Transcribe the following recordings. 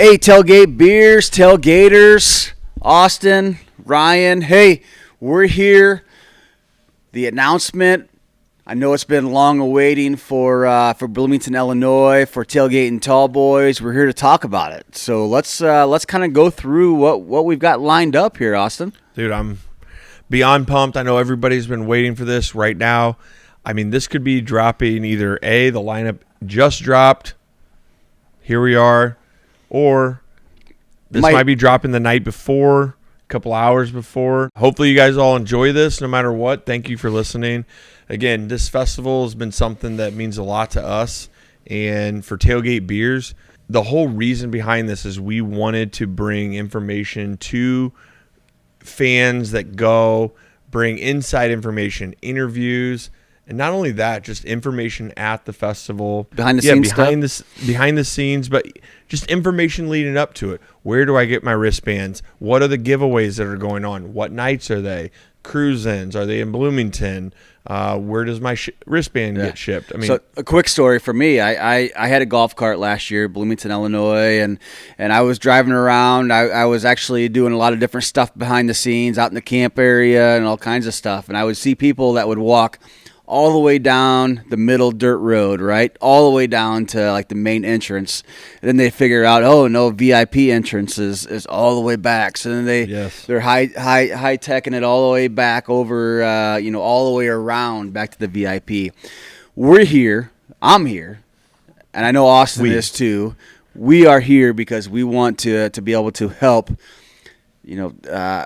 Hey, Tailgate Beers, Tailgaters, Austin, Ryan. Hey, we're here. The announcement. I know it's been long awaiting for Bloomington, Illinois, for Tailgate N Tallboys. We're here to talk about it. So let's kind of go through what we've got lined up here, Austin. Dude, I'm beyond pumped. I know everybody's been waiting for this right now. I mean, this could be dropping either A, the lineup just dropped. Here we are. Or this might be dropping the night before, a couple hours before. Hopefully you guys all enjoy this no matter what. Thank you for listening. Again, this festival has been something that means a lot to us. And for Tailgate Beers, the whole reason behind this is we wanted to bring information to fans that go, bring inside information, interviews, and not only that, just information at the festival. Behind the scenes, but just information leading up to it. Where do I get my wristbands? What are the giveaways that are going on? What nights are they? Cruise-ins? Are they in Bloomington? Where does my wristband get shipped? I mean, so a quick story for me. I had a golf cart last year, Bloomington, Illinois, and I was driving around. I was actually doing a lot of different stuff behind the scenes, out in the camp area and all kinds of stuff. And I would see people that would walk all the way down the middle dirt road, right? All the way down to like the main entrance. And then they figure out, oh no, VIP entrance is all the way back. So then they're high teching it all the way back over, all the way around back to the VIP. We're here. I'm here. And I know Austin is too. We are here because we want to be able to help,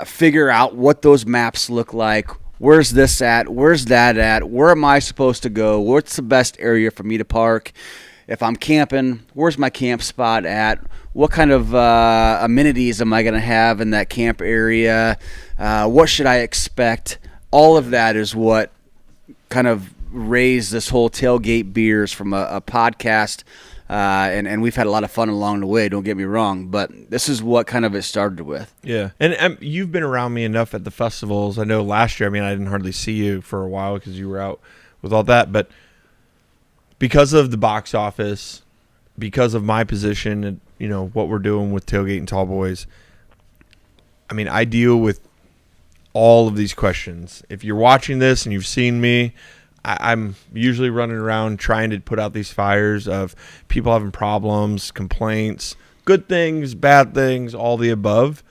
figure out what those maps look like. Where's this at? Where's that at? Where am I supposed to go? What's the best area for me to park? If I'm camping, where's my camp spot at? What kind of amenities am I going to have in that camp area? What should I expect? All of that is what kind of raised this whole Tailgate Beers from a podcast. And we've had a lot of fun along the way, don't get me wrong, but this is what kind of it started with. Yeah, and you've been around me enough at the festivals. I know last year, I didn't hardly see you for a while because you were out with all that, but because of the box office, because of my position and, what we're doing with Tailgate N Tallboys, I deal with all of these questions. If you're watching this and you've seen me, I'm usually running around trying to put out these fires of people having problems, complaints, good things, bad things, all the above.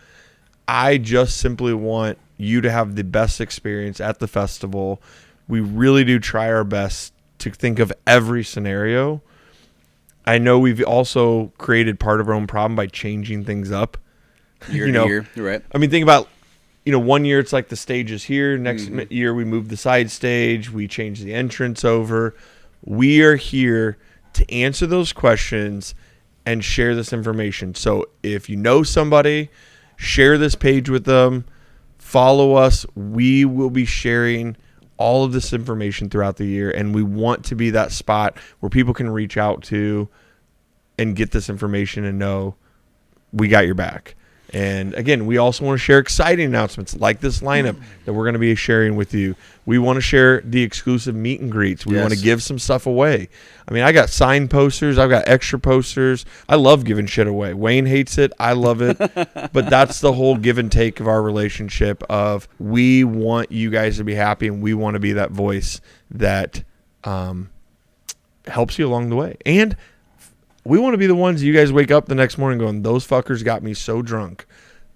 I just simply want you to have the best experience at the festival. We really do try our best to think of every scenario. I know we've also created part of our own problem by changing things up. Year to year, you're right. Think about 1 year it's like the stage is here. Next year we move the side stage. We change the entrance over. We are here to answer those questions and share this information. So if you know somebody, share this page with them. Follow us. We will be sharing all of this information throughout the year, and we want to be that spot where people can reach out to and get this information and know we got your back. And again, we also want to share exciting announcements like this lineup that we're going to be sharing with you. We want to share the exclusive meet and greets. We want to give some stuff away. I got signed posters. I've got extra posters. I love giving shit away. Wayne hates it. I love it. But that's the whole give and take of our relationship of we want you guys to be happy, and we want to be that voice that helps you along the way. And we want to be the ones you guys wake up the next morning going, those fuckers got me so drunk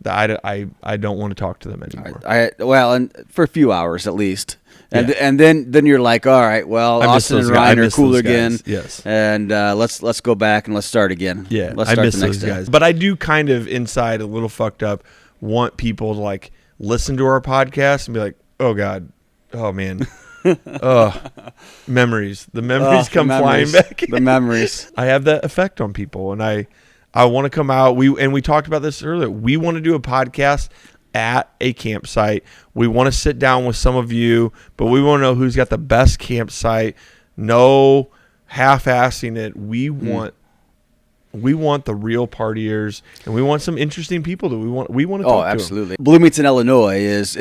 that I don't want to talk to them anymore. And for a few hours at least. And then you're like, all right, well, Austin and Ryan are cool again. Yes. And let's go back and let's start again. Yeah, let's start I miss those guys. But I do kind of inside a little fucked up want people to listen to our podcast and be like, oh God, oh man. Memories. The memories come flying back. The memories. I have that effect on people, and I want to come out. We talked about this earlier. We want to do a podcast at a campsite. We want to sit down with some of you, but we want to know who's got the best campsite. No half-assing it. We want the real partiers, and we want some interesting people that we want to talk to. Oh, absolutely. Bloomington, Illinois is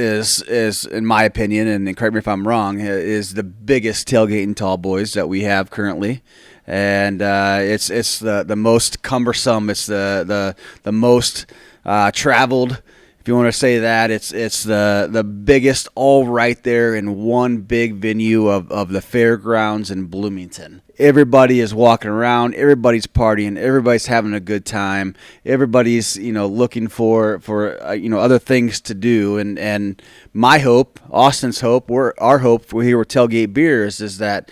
in my opinion, and correct me if I'm wrong, is the biggest Tailgate N Tallboys that we have currently. and it's the most cumbersome. It's the most traveled. If you want to say that, it's the biggest, all right there in one big venue of the fairgrounds in Bloomington. Everybody is walking around, everybody's partying, everybody's having a good time, everybody's looking for other things to do, and my hope, Austin's hope, our hope here with Tailgate Beers is that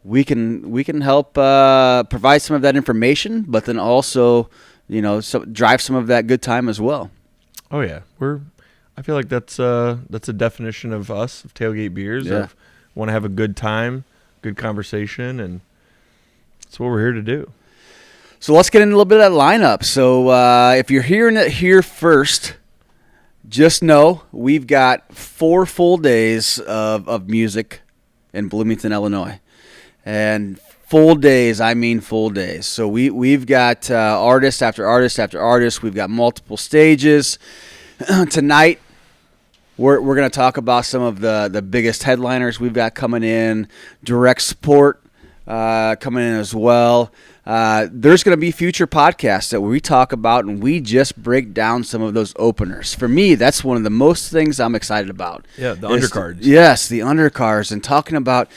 we can help provide some of that information, but then also drive some of that good time as well. Oh yeah, I feel like that's a definition of us, of Tailgate Beers. Yeah. Of want to have a good time, good conversation, and that's what we're here to do. So let's get into a little bit of that lineup. So if you're hearing it here first, just know we've got 4 full days of music in Bloomington, Illinois, and full days, I mean full days. So we've got artist after artist after artist. We've got multiple stages. Tonight, we're going to talk about some of the biggest headliners we've got coming in. Direct support coming in as well. There's going to be future podcasts that we talk about, and we just break down some of those openers. For me, that's one of the most things I'm excited about. Yeah, the undercards. Yes, the undercards, and talking about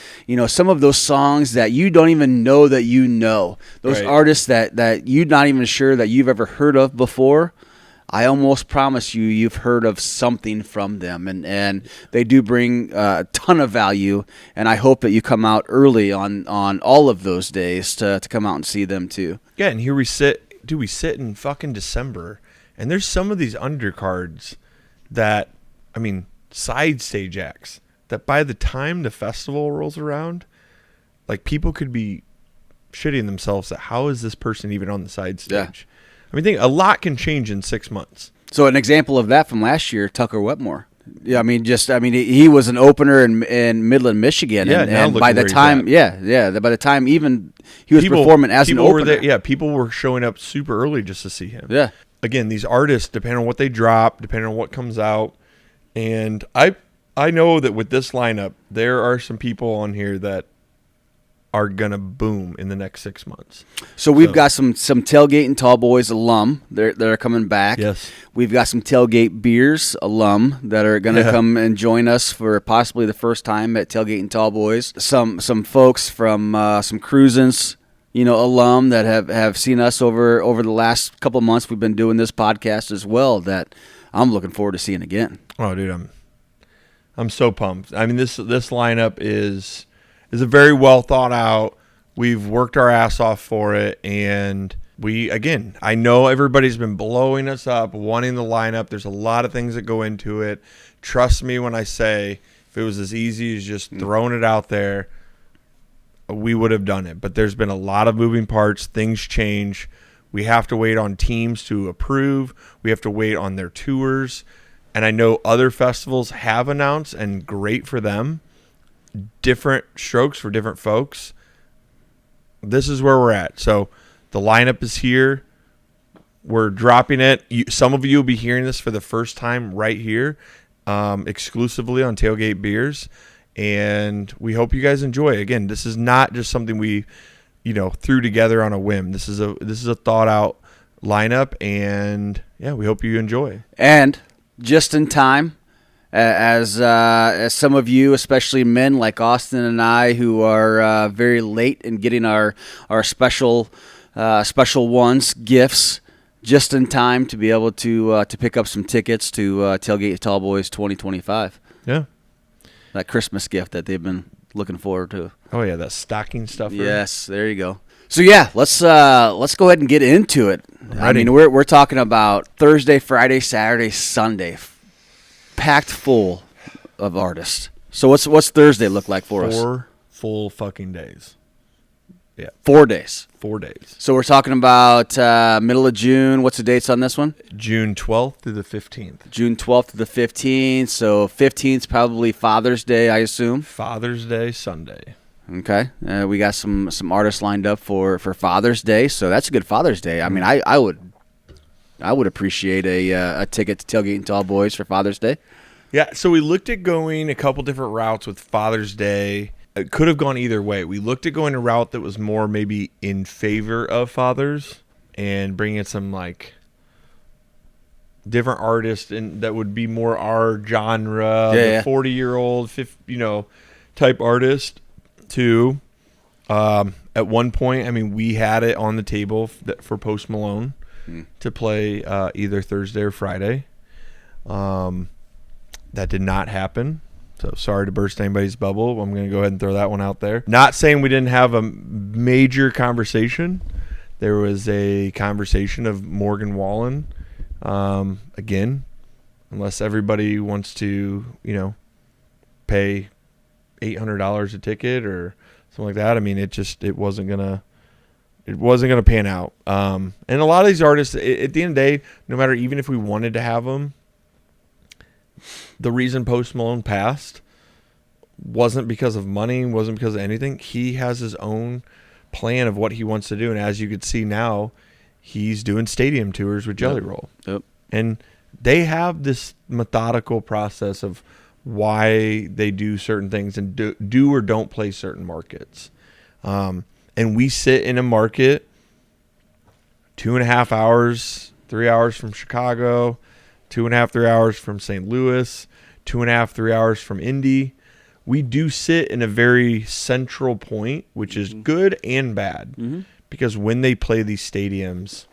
some of those songs that you don't even know that you know. Those Right. artists that you're not even sure that you've ever heard of before. I almost promise you've heard of something from them, and they do bring a ton of value, and I hope that you come out early on all of those days to come out and see them too. Yeah, and here we sit in fucking December, and there's some of these undercards that, side stage acts, that by the time the festival rolls around, like, people could be shitting themselves at how is this person even on the side stage? Yeah. A lot can change in 6 months. So an example of that from last year, Tucker Wetmore. Yeah, he was an opener in Midland, Michigan, Yeah, and by the time, by the time even he was performing as an opener, people were showing up super early just to see him. Yeah. Again, these artists, depending on what they drop, depending on what comes out, and I know that with this lineup, there are some people on here that are gonna boom in the next 6 months. So we've got some Tailgate N Tallboys alum that are coming back. Yes. We've got some Tailgate Beers alum that are going to come and join us for possibly the first time at Tailgate N Tallboys. Some folks from some Cruisins, alum that have seen us over the last couple of months. We've been doing this podcast as well that I'm looking forward to seeing again. Oh, dude, I'm so pumped. This lineup is a very well thought out. We've worked our ass off for it, and I know everybody's been blowing us up, wanting the lineup. There's a lot of things that go into it. Trust me when I say, if it was as easy as just throwing it out there, we would have done it. But there's been a lot of moving parts. Things change. We have to wait on teams to approve. We have to wait on their tours. And I know other festivals have announced, and great for them. Different strokes for different folks. This is where we're at. So the lineup is here. We're dropping it. Some of you will be hearing this for the first time right here, exclusively on Tailgate Beers, and we hope you guys enjoy. Again, this is not just something we, threw together on a whim. This is a thought out lineup, and we hope you enjoy. And just in time. As some of you, especially men like Austin and I, who are very late in getting our special ones gifts, just in time to be able to pick up some tickets to Tailgate N Tallboys 2025. Yeah, that Christmas gift that they've been looking forward to. Oh yeah, that stocking stuffer. Yes, there you go. So let's go ahead and get into it. Ready. We're talking about Thursday, Friday, Saturday, Sunday. Packed full of artists. So what's Thursday look like for us? 4 full fucking days. Yeah. 4 days. 4 days. So we're talking about middle of June. What's the dates on this one? June 12th through the 15th. June 12th to the 15th. So 15th probably Father's Day, I assume. Father's Day, Sunday. Okay. We got some artists lined up for Father's Day. So that's a good Father's Day. I would appreciate a ticket to Tailgate N Tallboys for Father's Day. Yeah, so we looked at going a couple different routes with Father's Day, it could have gone either way. We looked at going a route that was more maybe in favor of fathers and bringing some like different artists and that would be more our genre, the 40-year-old, type artist. To at one point, I mean, we had it on the table for Post Malone to play either Thursday or Friday. That did not happen. So sorry to burst anybody's bubble. I'm going to go ahead and throw that one out there. Not saying we didn't have a major conversation. There was a conversation of Morgan Wallen. Again, unless everybody wants to, pay $800 a ticket or something like that. I mean, it wasn't gonna pan out. And a lot of these artists, at the end of the day, no matter even if we wanted to have them, the reason Post Malone passed wasn't because of money, wasn't because of anything. He has his own plan of what he wants to do, and as you could see now, he's doing stadium tours with Jelly Roll. Yep. And they have this methodical process of why they do certain things and do or don't play certain markets. And we sit in a market 2.5 hours, 3 hours from Chicago, 2.5, 3 hours from St. Louis, 2.5, 3 hours from Indy. We do sit in a very central point, which is good and bad, because when they play these stadiums,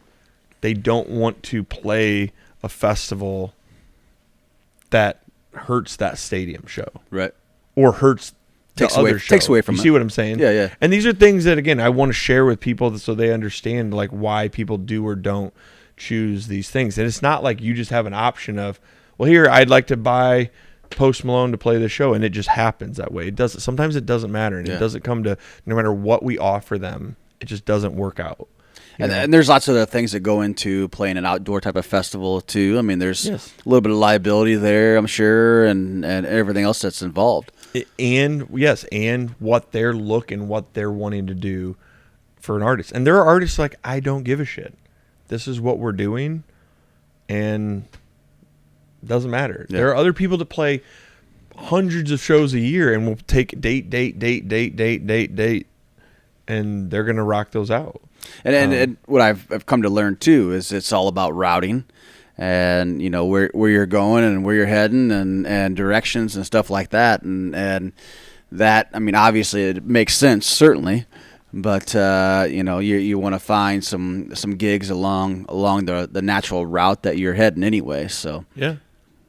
they don't want to play a festival that hurts that stadium show, right? Or hurts takes the away other show. Takes away from you it. See what I'm saying? Yeah. And these are things that, again, I want to share with people so they understand like why people do or don't choose these things. And it's not like you just have an option of, well, here I'd like to buy Post Malone to play the show, and it just happens that way. It doesn't. Sometimes it doesn't matter, and it doesn't come to no matter what we offer them. It just doesn't work out. And there's lots of other things that go into playing an outdoor type of festival too. I mean, there's a little bit of liability there, I'm sure, and everything else that's involved. And what they're looking, what they're wanting to do for an artist. And there are artists like, I don't give a shit. This is what we're doing, and it doesn't matter. Yeah. There are other people that play hundreds of shows a year and will take date, and they're going to rock those out. And what I've come to learn too is it's all about routing, and where you're going and where you're heading and directions and stuff like that, and that, I mean, obviously it makes sense, certainly, but you want to find some gigs along the natural route that you're heading anyway. So yeah.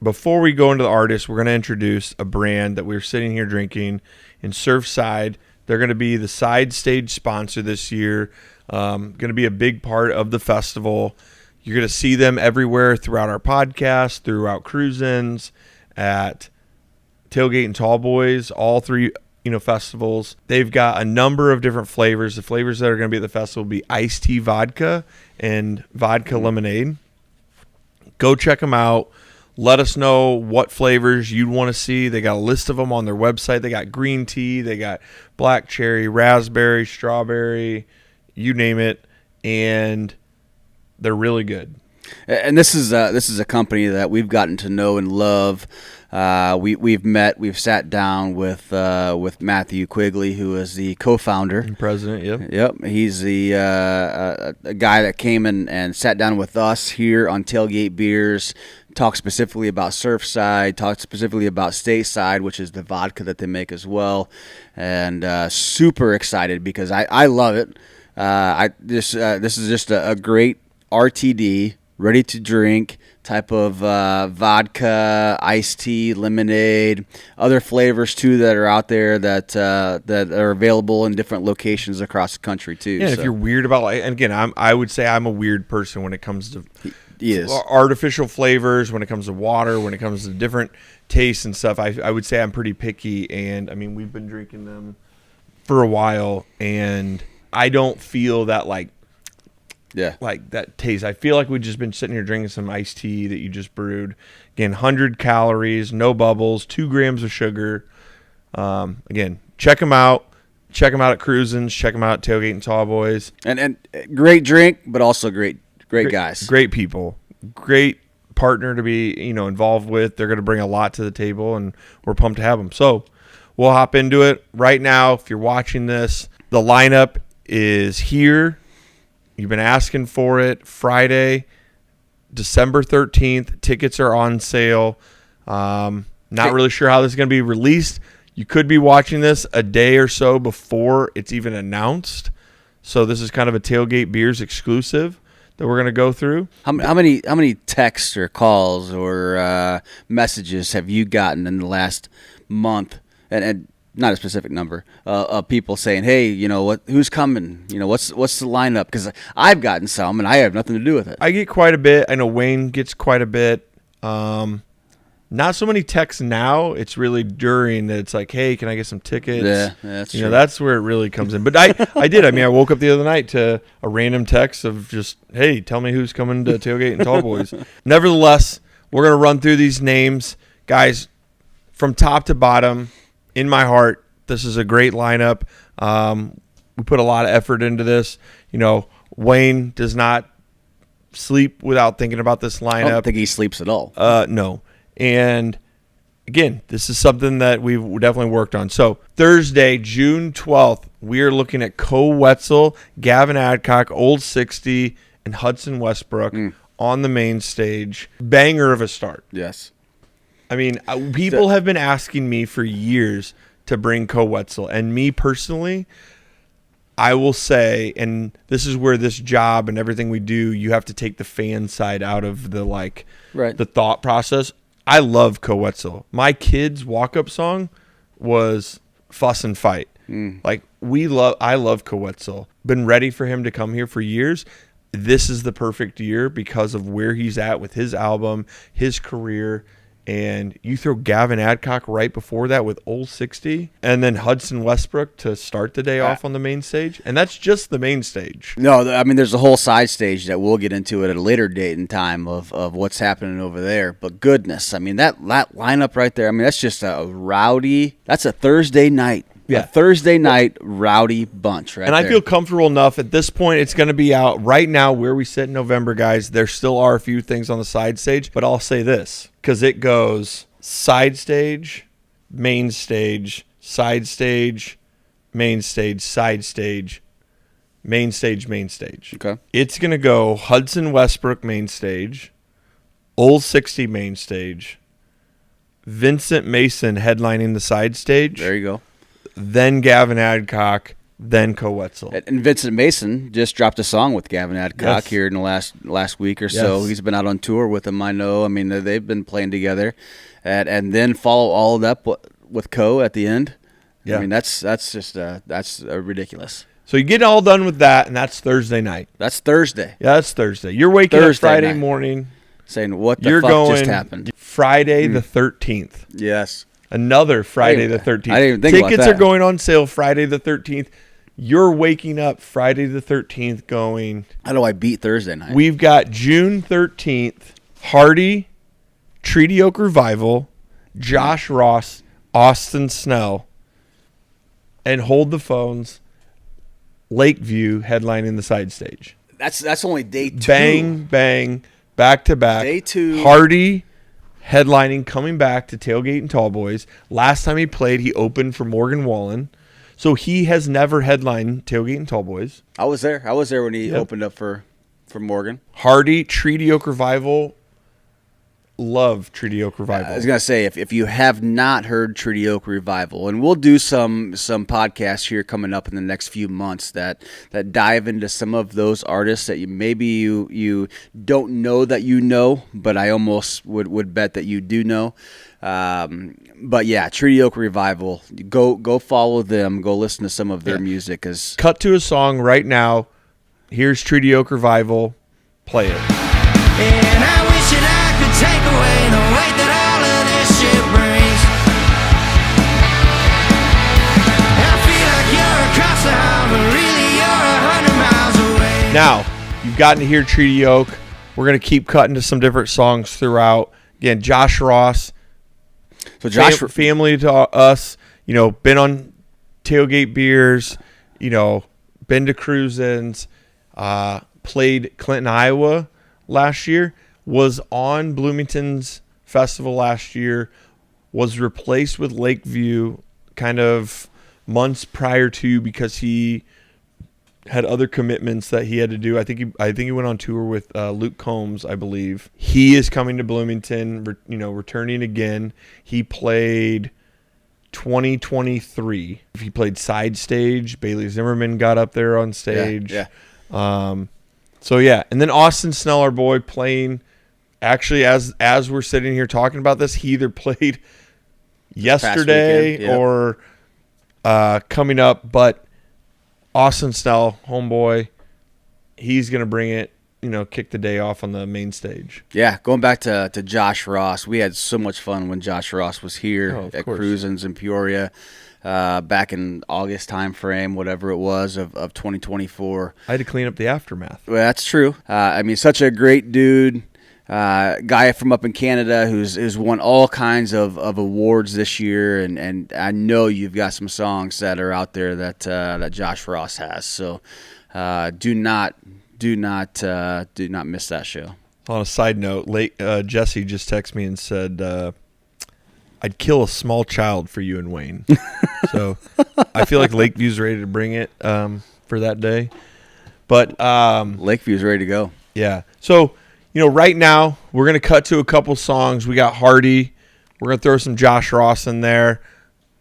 Before we go into the artists, we're going to introduce a brand that we're sitting here drinking in Surfside. They're going to be the side stage sponsor this year. Going to be a big part of the festival. You're going to see them everywhere throughout our podcast, throughout cruise-ins, at Tailgate N Tallboys, all three festivals. They've got a number of different flavors. The flavors that are going to be at the festival will be iced tea vodka and vodka lemonade. Go check them out. Let us know what flavors you'd want to see. They got a list of them on their website. They got green tea. They got black cherry, raspberry, strawberry, you name it, and they're really good. And this is a company that we've gotten to know and love. We've sat down with Matthew Quigley, who is the co-founder and president. Yep. He's the a guy that came and sat down with us here on Tailgate Beers. Talked specifically about Surfside, talked specifically about Stateside, which is the vodka that they make as well, and super excited because I love it. This is just a great RTD, ready to drink type of vodka, iced tea, lemonade, other flavors too that are out there that are available in different locations across the country too. Yeah, so. If you're weird about, and again, I would say I'm a weird person when it comes to artificial flavors, when it comes to water, when it comes to different tastes and stuff. I would say I'm pretty picky, and I mean we've been drinking them for a while, and I don't feel that like that taste. I feel like we've just been sitting here drinking some iced tea that you just brewed. Again, 100 calories, no bubbles, 2 grams of sugar. Again, check them out. Check them out at Cruisins. Check them out at Tailgate N Tallboys. And great drink, but also great guys. Great people. Great partner to be involved with. They're going to bring a lot to the table, and we're pumped to have them. So we'll hop into it right now. If you're watching this, the lineup is here. You've been asking for it. Friday, December 13th. Tickets are on sale. Not really sure how this is going to be released. You could be watching this a day or so before it's even announced. So this is kind of a Tailgate Beers exclusive that we're going to go through. How many texts or calls or messages have you gotten in the last month? And not a specific number of people saying, "Hey, you know what? Who's coming? You know what's the lineup?" Because I've gotten some, and I have nothing to do with it. I get quite a bit. I know Wayne gets quite a bit. Not so many texts now. It's really during that. It's like, "Hey, can I get some tickets?" Yeah, that's true. That's where it really comes in. But I did. I mean, I woke up the other night to a random text of just, "Hey, tell me who's coming to Tailgate N Tallboys." Nevertheless, we're gonna run through these names, guys, from top to bottom. In my heart, this is a great lineup. We put a lot of effort into this. Wayne does not sleep without thinking about this lineup. I don't think he sleeps at all. No. And, again, this is something that we've definitely worked on. So, Thursday, June 12th, we are looking at Co Wetzel, Gavin Adcock, Old 60, and Hudson Westbrook on the main stage. Banger of a start. Yes. I mean, people have been asking me for years to bring Co Wetzel, and me personally, I will say, and this is where this job and everything we do, you have to take the fan side out of the the thought process. I love Co Wetzel. My kids' walk-up song was "Fuss and Fight." I love Co Wetzel. Been ready for him to come here for years. This is the perfect year because of where he's at with his album, his career. And you throw Gavin Adcock right before that with Old 60, and then Hudson Westbrook to start the day off on the main stage. And that's just the main stage. No, I mean, there's a whole side stage that we'll get into at a later date and time of what's happening over there. But goodness, I mean, that lineup right there, I mean, that's just that's a Thursday night. Yeah. A Thursday night rowdy bunch right and there. I feel comfortable enough. At this point, it's going to be out right now where we sit in November, guys. There still are a few things on the side stage, but I'll say this because it goes side stage, main stage, side stage, main stage, side stage, main stage, main stage. Okay. It's going to go Hudson Westbrook main stage, Old 60 main stage, Vincent Mason headlining the side stage. There you go. Then Gavin Adcock, then Co Wetzel. And Vincent Mason just dropped a song with Gavin Adcock here in the last week or so. He's been out on tour with him, I know. I mean, they've been playing together. And then follow all of that with Co at the end. Yeah. I mean, that's ridiculous. So you get all done with that, and that's Thursday night. That's Thursday. Yeah, that's Thursday. You're waking up Friday morning. Saying, what the fuck just happened? Friday the 13th. Yes. Another Friday the 13th. I didn't even think about that. Tickets are going on sale Friday the 13th. You're waking up Friday the 13th going. How do I beat Thursday night? We've got June 13th, Hardy, Treaty Oak Revival, Josh Ross, Austin Snell, and Hold the Phones, Lakeview headlining the side stage. That's only day 2. Bang, bang, back to back. Day 2. Hardy headlining, coming back to Tailgate N Tallboys. Last time he played, he opened for Morgan Wallen. So he has never headlined Tailgate N Tallboys. I was there. When he opened up for Morgan. Hardy, Treaty Oak Revival. Love Treaty Oak Revival. I was going to say, if you have not heard Treaty Oak Revival, and we'll do some podcasts here coming up in the next few months that dive into some of those artists that you don't know that you know, but I almost would bet that you do know. But yeah, Treaty Oak Revival, go follow them, go listen to some of their music. Cut to a song right now. Here's Treaty Oak Revival. Play it. And I wish that I could take away the weight that all of this shit brings. I feel like you're across the hall, but really you're 100 miles away. Now, you've gotten to hear Treaty Oak. We're going to keep cutting to some different songs throughout. Again, Josh Ross. So Josh, family to us, been on Tailgate Beers, been to cruise-ins, played Clinton, Iowa last year, was on Bloomington's festival last year, was replaced with Lakeview kind of months prior to, because he had other commitments that he had to do. I think he went on tour with Luke Combs, I believe. He is coming to Bloomington, returning again. He played 2023. He played side stage. Bailey Zimmerman got up there on stage. Yeah. So yeah, and then Austin Snell, our boy, playing. Actually, as we're sitting here talking about this, he either played yesterday weekend, or coming up. But Austin Snell, homeboy, he's gonna bring it. Kick the day off on the main stage. Yeah, going back to Josh Ross, we had so much fun when Josh Ross was here at course. Cruisins in Peoria back in August time frame, whatever it was, of 2024. I had to clean up the aftermath. Well, that's true. Such a great dude. Guy from up in Canada who's won all kinds of awards this year, and I know you've got some songs that are out there that Josh Ross has. So do not miss that show. On a side note, Jesse just texted me and said, "I'd kill a small child for you and Wayne." So I feel like Lakeview's ready to bring it for that day. But Lakeview's ready to go. Yeah. So. Right now, we're going to cut to a couple songs. We got Hardy. We're going to throw some Josh Ross in there.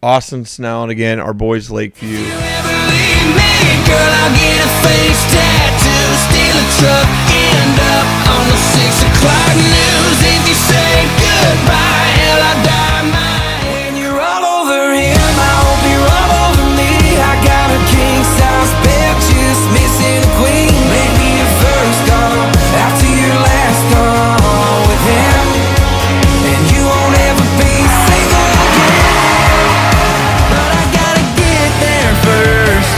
Austin Snell, and again, our boys Lakeview. You ever leave me, girl, I'll get a face tattoo, steal a truck, end up on the 6 o'clock news. If you say goodbye, hell, I die mine. When you're all over him, I hope you're all over me. I got a king size bed, just missing a queen. Make me your first call after your last call with him, and you won't ever be single again. But I gotta get there first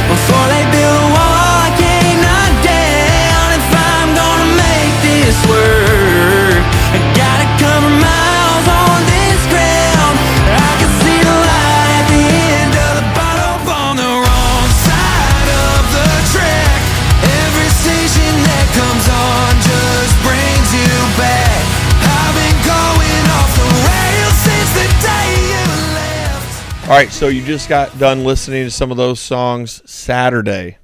before they build a wall I can't knock down. If I'm gonna make this work, I gotta cover miles on this ground. I can see the light at the end of the bottle on the wrong side of the track. Every station that comes on just brings you back. I've been going off the rails since the day you left. All right, so you just got done listening to some of those songs Saturday.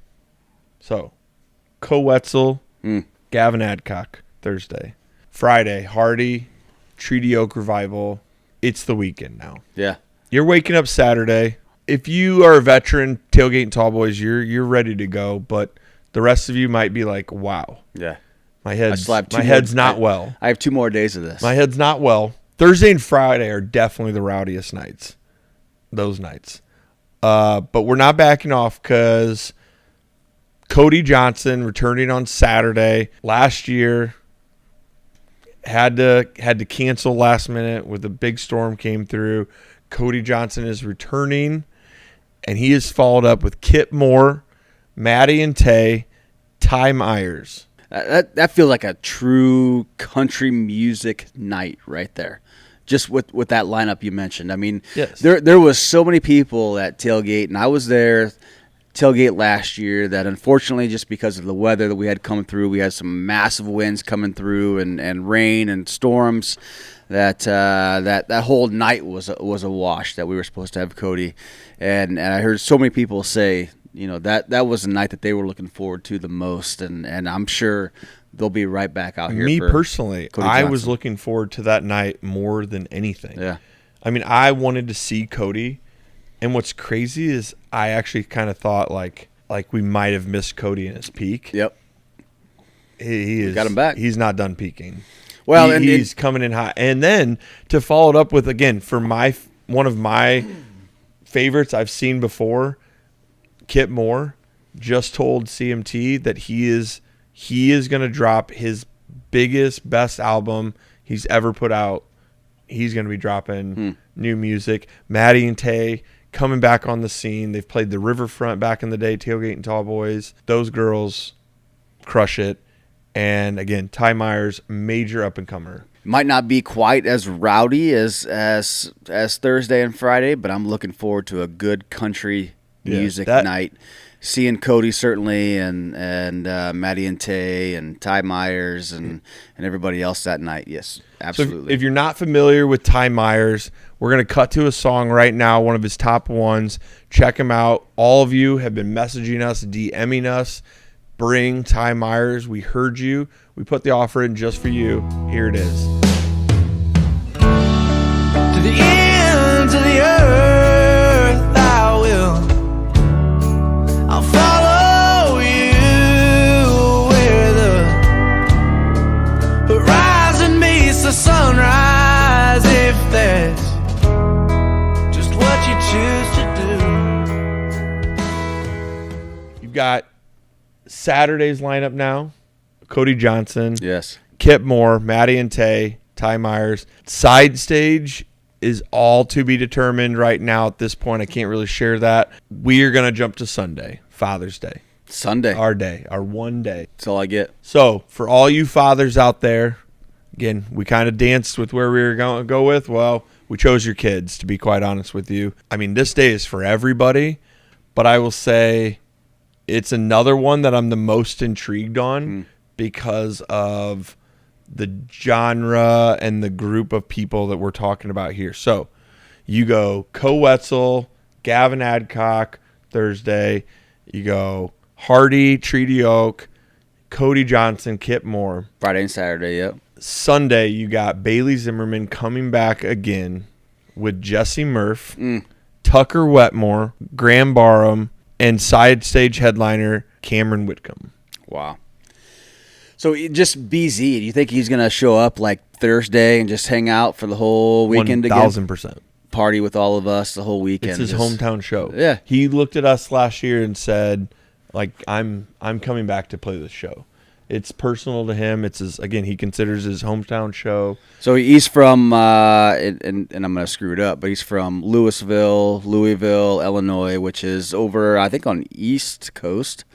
So, Wetzel, Gavin Adcock, Thursday. Friday, Hardy, Treaty Oak Revival. It's the weekend now. Yeah. You're waking up Saturday. If you are a veteran, Tailgate and Tallboys, you're ready to go. But the rest of you might be like, wow, Yeah. my head's I not well. I have 2 more days of this. My head's not well. Thursday and Friday are definitely the rowdiest nights. Those nights. But we're not backing off because Cody Johnson returning on Saturday. Last year had to cancel last minute with a big storm came through. Cody Johnson is returning, and he is followed up with Kip Moore, Maddie and Tay, Ty Myers. That feels like a true country music night right there. Just with that lineup you mentioned. I mean, Yes. there was so many people at Tailgate, and I was there Tailgate last year that unfortunately just because of the weather that we had come through, we had some massive winds coming through and rain and storms that whole night was a wash that we were supposed to have Cody. And I heard so many people say, that was the night that they were looking forward to the most, and I'm sure they'll be right back out here. Me for personally, Cody I Johnson. was looking forward to that night more than anything. Yeah. I mean, I wanted to see Cody, and what's crazy is I actually kind of thought like we might have missed Cody in his peak. Yep. He is got him back. He's not done peaking. Well, he's coming in hot, and then to follow it up with again for one of my favorites I've seen before, Kip Moore just told CMT that he is going to drop his biggest, best album he's ever put out. He's going to be dropping new music. Maddie and Tay coming back on the scene. They've played the Riverfront back in the day, Tailgate and Tallboys. Those girls crush it. And again, Ty Myers, major up-and-comer. Might not be quite as rowdy as Thursday and Friday, but I'm looking forward to a good country music night. seeing Cody certainly, and Maddie and Tay and Ty Myers and everybody else that night. Yes, absolutely. So if you're not familiar with Ty Myers, we're going to cut to a song right now, one of his top ones. Check him out. All of you have been messaging us, DMing us. Bring Ty Myers. We heard you. We put the offer in just for you. Here it is. To the ends of the earth I will. I'll follow you where the horizon meets the sunrise, if that's just what you choose to do. You've got Saturday's lineup now. Cody Johnson. Yes. Kip Moore, Maddie and Tay, Ty Myers. Side stage is all to be determined right now at this point. I can't really share that. We are going to jump to Sunday, Father's Day. Sunday. Our day, our one day. That's all I get. So for all you fathers out there, again, we kind of danced with where we were going to go with. Well, we chose your kids, to be quite honest with you. I mean, this day is for everybody, but I will say it's another one that I'm the most intrigued on because of the genre and the group of people that we're talking about here. So you go Co Wetzel, Gavin Adcock, Thursday. You go Hardy, Treaty Oak, Cody Johnson, Kip Moore. Friday and Saturday, yep. Sunday, you got Bailey Zimmerman coming back again with Jesse Murph, Tucker Wetmore, Graham Barham, and side stage headliner Cameron Whitcomb. Wow. So just BZ, do you think he's going to show up like Thursday and just hang out for the whole weekend again? 1,000%. Party with all of us the whole weekend. It's his hometown show. Yeah. He looked at us last year and said, like, I'm coming back to play this show. It's personal to him. It's his, again, he considers his hometown show. So he's from, and I'm going to screw it up, but he's from Louisville, Illinois, which is over, I think, on East Coast.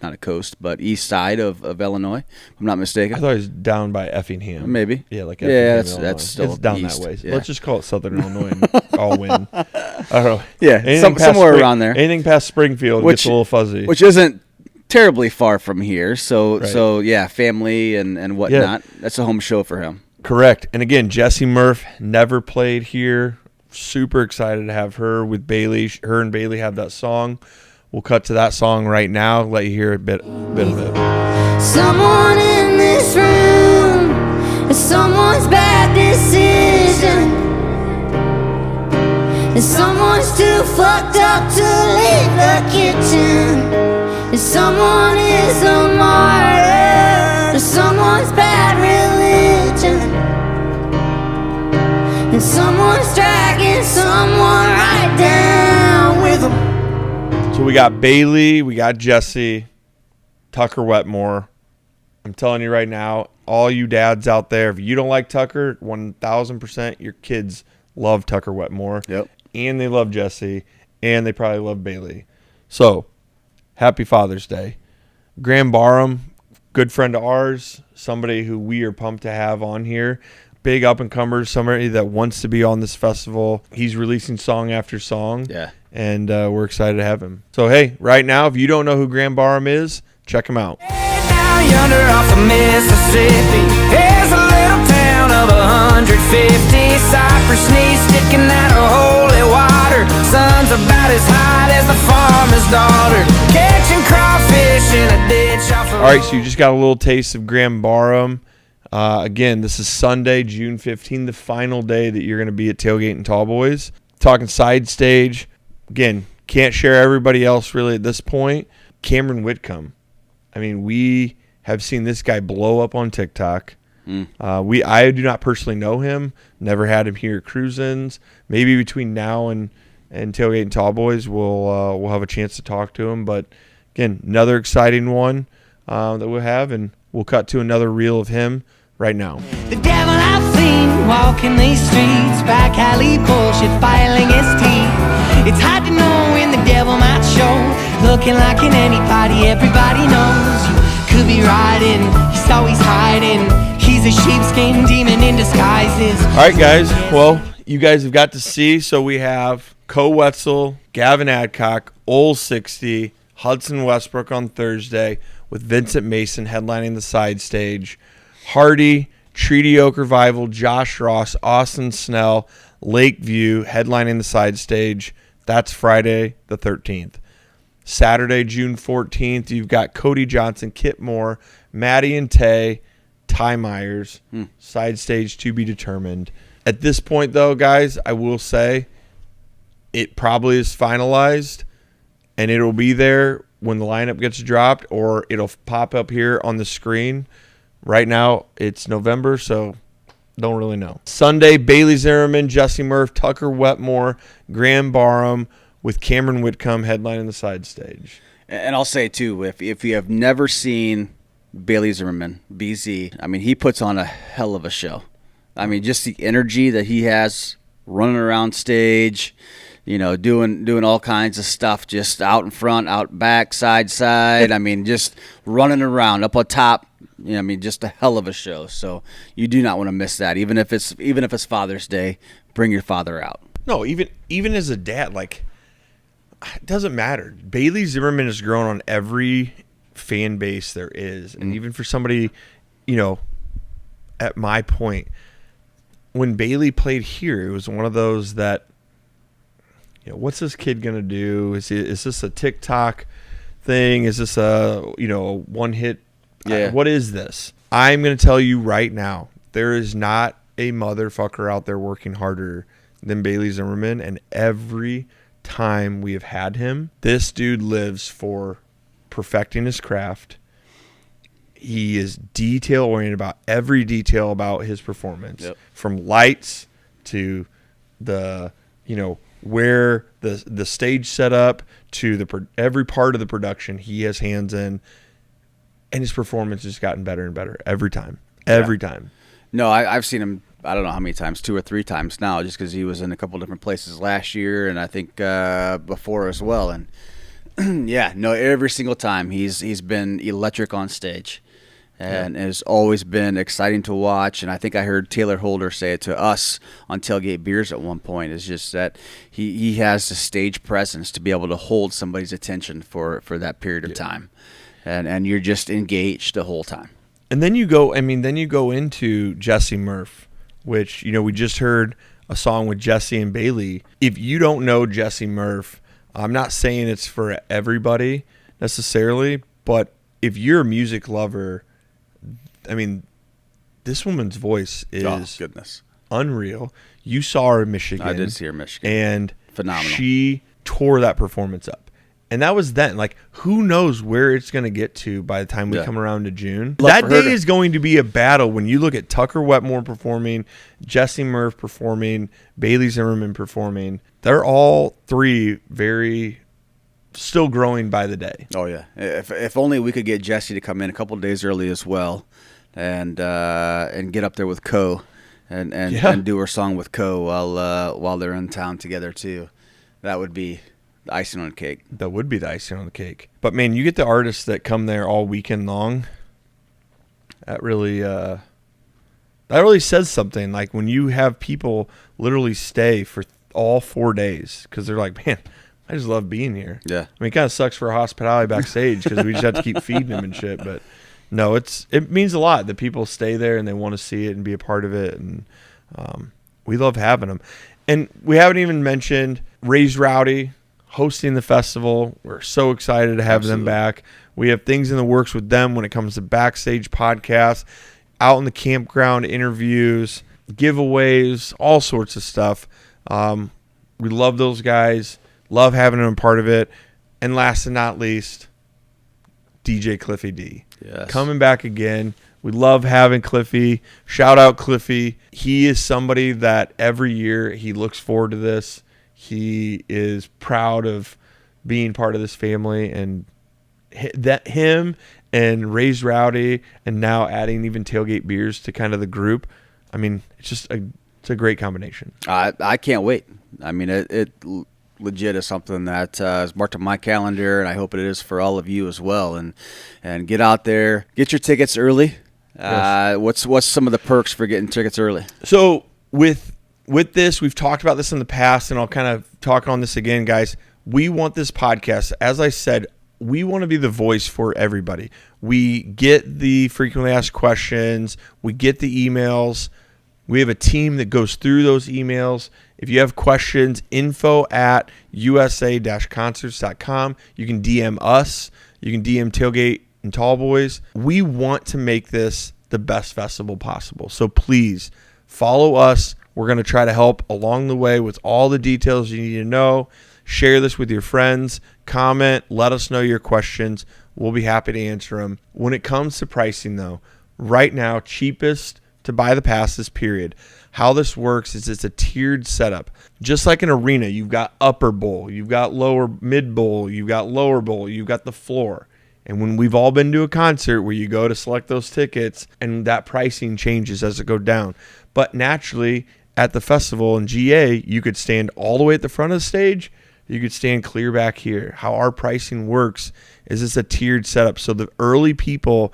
Not a coast, but east side of Illinois, if I'm not mistaken. I thought he was down by Effingham. Maybe. Yeah, like Effingham, Illinois. that's still it's down east. that way. Yeah. Let's just call it Southern Illinois and I'll win. I don't know. Yeah, Anything past somewhere around there. Anything past Springfield gets a little fuzzy. Which isn't terribly far from here. So yeah, family and whatnot. Yeah. That's a home show for him. Correct. And again, Jesse Murph never played here. Super excited to have her with Bailey. Her and Bailey have that song. We'll cut to that song right now. Let you hear a bit of it. Someone in this room, it's someone's bad decision, and someone's too fucked up to leave the kitchen, and someone is a martyr to someone's bad religion, and someone's dragging someone right down with them. So we got Bailey, we got Jesse, Tucker Wetmore. I'm telling you right now, all you dads out there, if you don't like Tucker, 1,000%, your kids love Tucker Wetmore. Yep. And they love Jesse, and they probably love Bailey. So, happy Father's Day. Graham Barham, good friend of ours, somebody who we are pumped to have on here. Big up-and-comer, somebody that wants to be on this festival. He's releasing song after song. Yeah. And we're excited to have him. So, hey, right now, if you don't know who Graham Barham is, check him out. Down yonder off of Mississippi, there's a little town of 150. Cypress knees sticking out of holy water. Sun's about as hot as the farmer's daughter. Catching crawfish in a ditch off of... All right, so you just got a little taste of Graham Barham. Again, this is Sunday, June 15th, the final day that you're going to be at Tailgate N Tallboys. Talking side stage. Again, can't share everybody else really at this point. Cameron Whitcomb. I mean, we have seen this guy blow up on TikTok. I do not personally know him. Never had him here at Cruisins. Maybe between now and Tailgate N Tallboys, we'll have a chance to talk to him. But again, another exciting one that we'll have, and we'll cut to another reel of him right now. The devil I've seen walking these streets, back alley bullshit filing his teeth. It's hard to know when the devil might show, looking like an anybody everybody knows. You could be riding, he's always hiding. He's a sheepskin demon in disguises. All right, guys. Well, you guys have got to see. So we have Co Wetzel, Gavin Adcock, Ole 60, Hudson Westbrook on Thursday, with Vincent Mason headlining the side stage. Hardy, Treaty Oak Revival, Josh Ross, Austin Snell, Lakeview headlining the side stage. That's Friday the 13th. Saturday, June 14th, you've got Cody Johnson, Kit Moore, Maddie and Tay, Ty Myers, side stage to be determined. At this point, though, guys, I will say it probably is finalized, and it'll be there when the lineup gets dropped, or it'll pop up here on the screen. Right now, it's November, so don't really know. Sunday, Bailey Zimmerman, Jesse Murph, Tucker Wetmore, Graham Barham, with Cameron Whitcomb headlining the side stage. And I'll say, too, if you have never seen Bailey Zimmerman, BZ, I mean, he puts on a hell of a show. I mean, just the energy that he has running around stage, you know, doing all kinds of stuff, just out in front, out back, side. I mean, just running around up on top. You know, I mean, just a hell of a show. So you do not want to miss that. Even if it's Father's Day, bring your father out. No, even as a dad, like, it doesn't matter. Bailey Zimmerman has grown on every fan base there is, and even for somebody, you know, at my point, when Bailey played here, it was one of those that, you know, what's this kid gonna do? Is this a TikTok thing? Is this a one hit? Yeah. What is this? I'm gonna tell you right now, there is not a motherfucker out there working harder than Bailey Zimmerman, and every time we have had him, this dude lives for perfecting his craft. He is detail oriented about every detail about his performance, from lights to the, you know, where the stage set up to every part of the production he has hands in, and his performance has gotten better and better every time. Time. No, I've seen him, I don't know how many times, 2 or 3 times now, just because he was in a couple different places last year, and I think before as well. And yeah, no, every single time he's been electric on stage, and has always been exciting to watch. And I think I heard Taylor Holder say it to us on Tailgate Beers at one point. It's just that he has the stage presence to be able to hold somebody's attention for that period of time, and you're just engaged the whole time. And then you go into Jesse Murph, which, you know, we just heard a song with Jesse and Bailey. If you don't know Jesse Murph, I'm not saying it's for everybody necessarily, but if you're a music lover, I mean, this woman's voice is unreal. You saw her in Michigan. I did see her in Michigan. And phenomenal. She tore that performance up. And that was then. Like, who knows where it's going to get to by the time we come around to June. That day is going to be a battle when you look at Tucker Wetmore performing, Jesse Murph performing, Bailey Zimmerman performing. They're all three very still growing by the day. Oh, yeah. If only we could get Jesse to come in a couple of days early as well, and get up there with Co and do her song with Co while they're in town together too. That would be the icing on the cake. That would be the icing on the cake. But, man, you get the artists that come there all weekend long. That really says something. Like, when you have people literally stay for all 4 days because they're like, man, I just love being here. Yeah. I mean, it kind of sucks for hospitality backstage because we just have to keep feeding them and shit. But, no, it means a lot that people stay there and they want to see it and be a part of it. And we love having them. And we haven't even mentioned Raised Rowdy hosting the festival. We're so excited to have them back. We have things in the works with them when it comes to backstage podcasts, out in the campground interviews, giveaways, all sorts of stuff. We love those guys. Love having them a part of it. And last and not least, DJ Cliffy D. Yes. Coming back again. We love having Cliffy. Shout out Cliffy. He is somebody that every year he looks forward to this. He is proud of being part of this family, and that him and Raised Rowdy, and now adding even Tailgate Beers to kind of the group. I mean, it's a great combination. I can't wait. I mean, it legit is something that is marked on my calendar, and I hope it is for all of you as well. And get out there, get your tickets early. Yes. What's some of the perks for getting tickets early? So with this, we've talked about this in the past, and I'll kind of talk on this again, guys. We want this podcast, as I said, we want to be the voice for everybody. We get the frequently asked questions. We get the emails. We have a team that goes through those emails. If you have questions, info@usa-concerts.com. You can DM us. You can DM Tailgate N Tallboys. We want to make this the best festival possible. So please follow us. We're going to try to help along the way with all the details you need to know. Share this with your friends. Comment. Let us know your questions. We'll be happy to answer them. When it comes to pricing, though, right now, cheapest to buy the passes, period. How this works is it's a tiered setup. Just like an arena, you've got upper bowl, you've got lower mid bowl, you've got lower bowl, you've got the floor. And when we've all been to a concert where you go to select those tickets and that pricing changes as it goes down. But naturally, at the festival in GA, you could stand all the way at the front of the stage. You could stand clear back here. How our pricing works is it's a tiered setup. So the early people,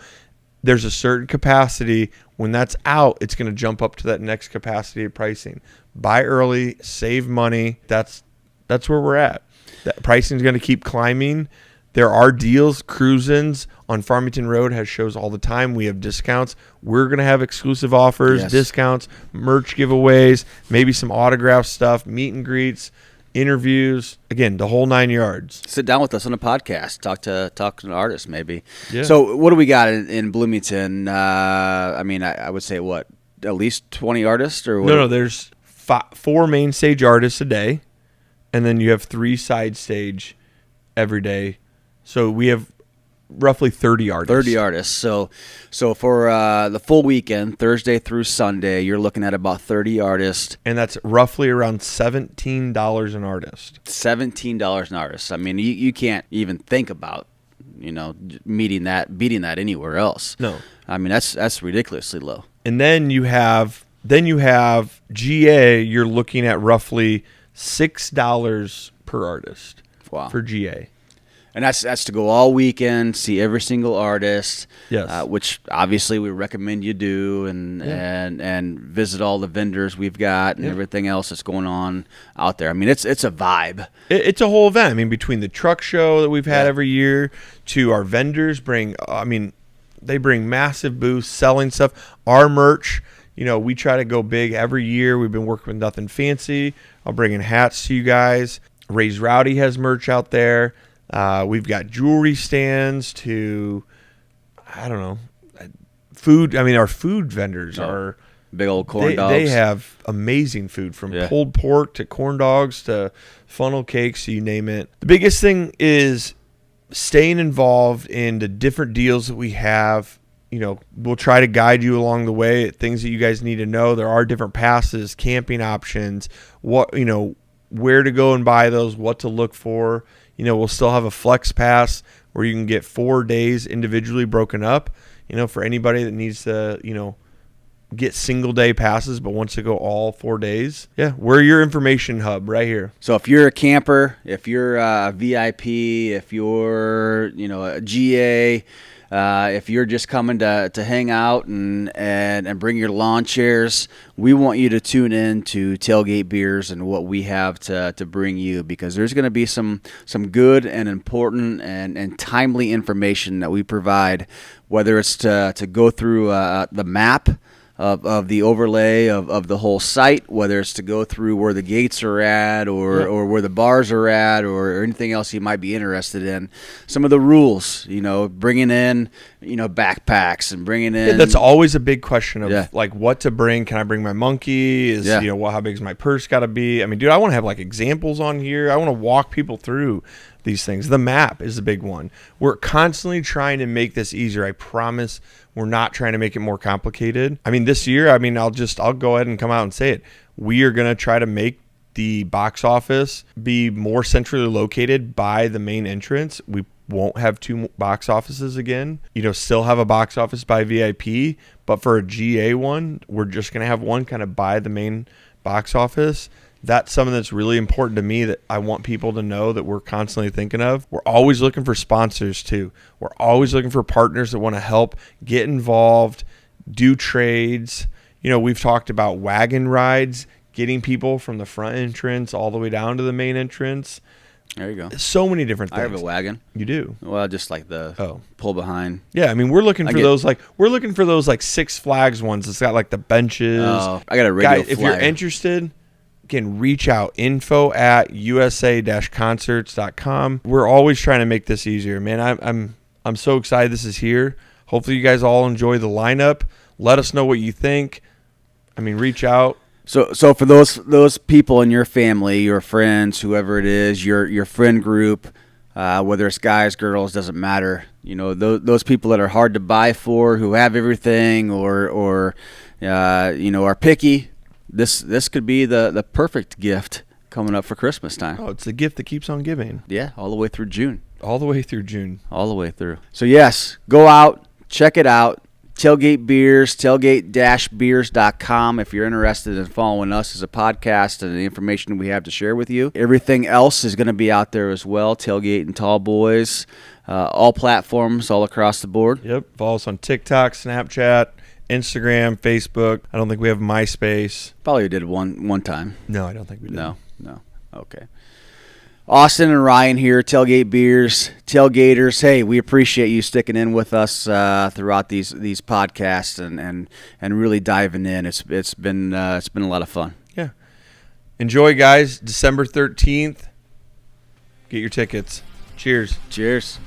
there's a certain capacity. When that's out, it's going to jump up to that next capacity of pricing. Buy early, save money. That's where we're at. That pricing is going to keep climbing. There are deals. Cruisins on Farmington Road has shows all the time. We have discounts. We're going to have exclusive offers, discounts, merch giveaways, maybe some autograph stuff, meet and greets, interviews. Again, the whole 9 yards. Sit down with us on a podcast. Talk to an artist, maybe. Yeah. So what do we got in Bloomington? I would say what, at least 20 artists or what? No. There's 4 main stage artists a day, and then you have 3 side stage every day. So we have roughly 30 artists. 30 artists. So for the full weekend, Thursday through Sunday, you're looking at about 30 artists. And that's roughly around $17 an artist. $17 an artist. I mean, you can't even think about, beating that anywhere else. No. I mean, that's ridiculously low. And then you have GA, you're looking at roughly $6 per artist. Wow. For GA. And that's to go all weekend, see every single artist, yes. Which obviously we recommend you do, and visit all the vendors we've got and everything else that's going on out there. I mean, it's a vibe. It's a whole event. I mean, between the truck show that we've had every year to our vendors they bring massive booths selling stuff. Our merch, we try to go big every year. We've been working with Nothing Fancy. I'll bring in hats to you guys. Ray's Rowdy has merch out there. We've got jewelry stands to, food. I mean, our food vendors are big old corn dogs. They have amazing food, from pulled pork to corn dogs to funnel cakes, you name it. The biggest thing is staying involved in the different deals that we have. We'll try to guide you along the way, things that you guys need to know. There are different passes, camping options, where to go and buy those, what to look for. We'll still have a flex pass where you can get 4 days individually broken up, for anybody that needs to, get single day passes but wants to go all 4 days. Yeah, we're your information hub right here. So if you're a camper, if you're a VIP, if you're, a GA, if you're just coming to hang out and bring your lawn chairs, we want you to tune in to Tailgate Beers and what we have to bring you, because there's going to be some good and important and timely information that we provide, whether it's to go through the map of the overlay of the whole site, whether it's to go through where the gates are at or where the bars are at or anything else you might be interested in. Some of the rules, bringing in, backpacks and bringing in. That's always a big question of like what to bring. Can I bring my monkey? How big is my purse got to be? I mean, dude, I want to have like examples on here. I want to walk people through these things. The map is a big one. We're constantly trying to make this easier. I promise we're not trying to make it more complicated. I mean, this year, I'll go ahead and come out and say it. We are going to try to make the box office be more centrally located by the main entrance. We won't have 2 box offices again. Still have a box office by VIP, but for a GA one, we're just going to have one kind of by the main box office. That's something that's really important to me that I want people to know that we're constantly thinking of. We're always looking for sponsors too. We're always looking for partners that want to help, get involved, do trades. We've talked about wagon rides, getting people from the front entrance all the way down to the main entrance. There you go. So many different things. I have a wagon. You do? Well, just like the pull behind. Yeah, I mean, we're looking for those like Six Flags ones. It's got like the benches. Oh, I got a radio Guys, if you're interested, again, reach out, info@usa-concerts.com. We're always trying to make this easier, man. I'm so excited this is here. Hopefully you guys all enjoy the lineup. Let us know what you think. I mean, reach out. So for those people in your family, your friends, whoever it is, your friend group, whether it's guys, girls, doesn't matter. You know, those people that are hard to buy for, who have everything, or are picky. This could be the perfect gift coming up for Christmas time. Oh, it's the gift that keeps on giving. Yeah, all the way through June. All the way through June. All the way through. So yes, go out, check it out. Tailgate Beers, tailgate-beers.com if you're interested in following us as a podcast and the information we have to share with you. Everything else is going to be out there as well. Tailgate N Tallboys, all platforms, all across the board. Yep. Follow us on TikTok, Snapchat, Instagram, Facebook. I don't think we have MySpace. Probably did one time. No, I don't think we did. No. Okay. Austin and Ryan here, Tailgate Beers, Tailgaters. Hey, we appreciate you sticking in with us throughout these podcasts and really diving in. It's been a lot of fun. Yeah. Enjoy, guys. December 13th. Get your tickets. Cheers. Cheers.